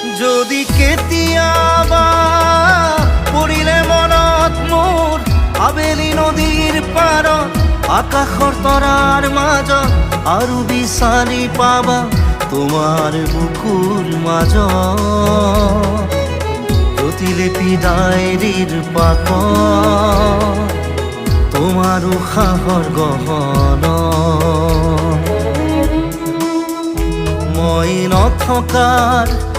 যদি কেতিয়াবা পৰিলে মনত মোৰ আবেলি নদীৰ পাৰত আকাশৰ তৰাৰ মাজত আৰু বিচাৰি পাবা তোমাৰ বুকুৰ মাজত প্ৰতিলিপি ডায়েৰীৰ পাকত তোমাৰ উশাহৰ গহনা মই নথকাৰ